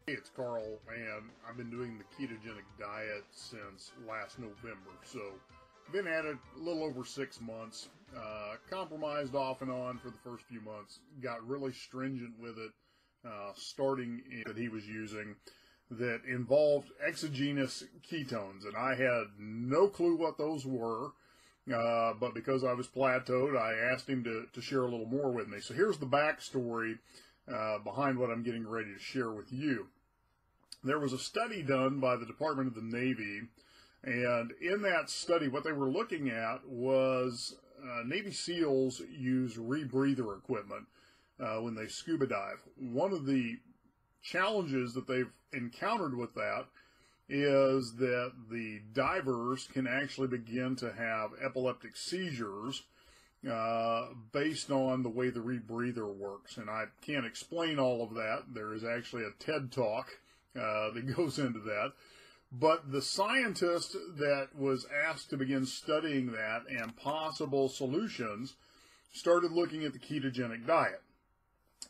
Hey, it's Carl, and I've been doing the ketogenic diet since last November. So, been at it a little over 6 months. Compromised off and on for the first few months. Got really stringent with it, starting in that he was using that involved exogenous ketones, and I had no clue what those were. But because I was plateaued, I asked him to share a little more with me. So here's the backstory behind what I'm getting ready to share with you. There was a study done by the Department of the Navy, and in that study, what they were looking at was Navy SEALs use rebreather equipment when they scuba dive. One of the challenges that they've encountered with that is that the divers can actually begin to have epileptic seizures based on the way the rebreather works. And I can't explain all of that. There is actually a TED Talk that goes into that. But the scientist that was asked to begin studying that and possible solutions started looking at the ketogenic diet.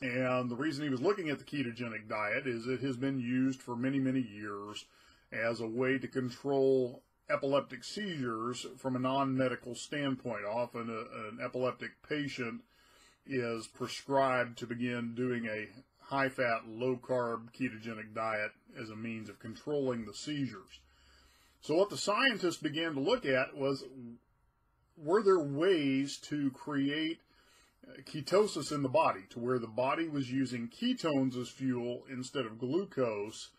And the reason he was looking at the ketogenic diet is it has been used for many, many years as a way to control epileptic seizures from a non-medical standpoint. Often an epileptic patient is prescribed to begin doing a high-fat, low-carb ketogenic diet as a means of controlling the seizures. So what the scientists began to look at was, were there ways to create ketosis in the body, to where the body was using ketones as fuel instead of glucose,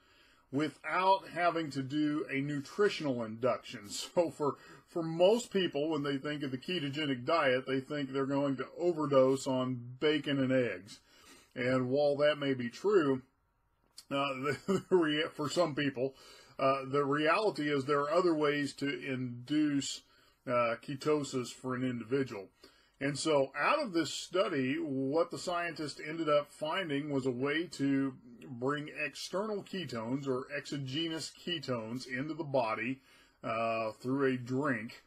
without having to do a nutritional induction. So for most people, when they think of the ketogenic diet, they think they're going to overdose on bacon and eggs. And while that may be true, for some people, the reality is there are other ways to induce ketosis for an individual. And so out of this study, what the scientists ended up finding was a way to bring external ketones or exogenous ketones into the body through a drink.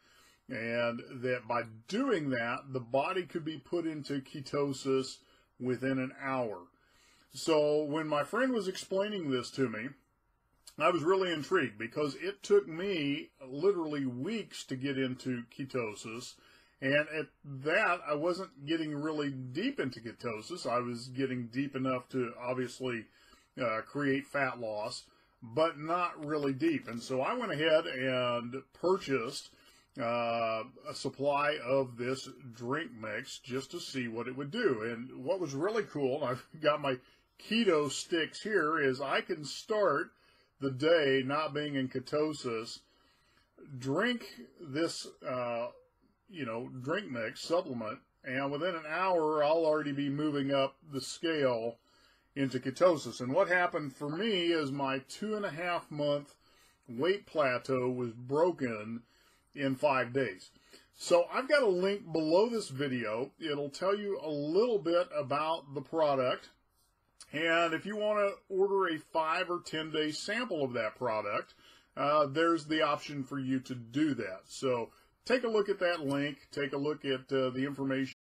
And that by doing that, the body could be put into ketosis within an hour. So when my friend was explaining this to me, I was really intrigued because it took me literally weeks to get into ketosis. And at that, I wasn't getting really deep into ketosis. I was getting deep enough to obviously create fat loss, but not really deep. And so I went ahead and purchased a supply of this drink mix just to see what it would do. And what was really cool, and I've got my keto sticks here, is I can start the day not being in ketosis, drink this drink mix supplement, and within an hour I'll already be moving up the scale into ketosis. And what happened for me is my 2.5 month weight plateau was broken in 5 days. So I've got a link below this video. It'll tell you a little bit about the product. And if you want to order a 5 or 10 day sample of that product, there's the option for you to do that. So take a look at that link. Take a look at the information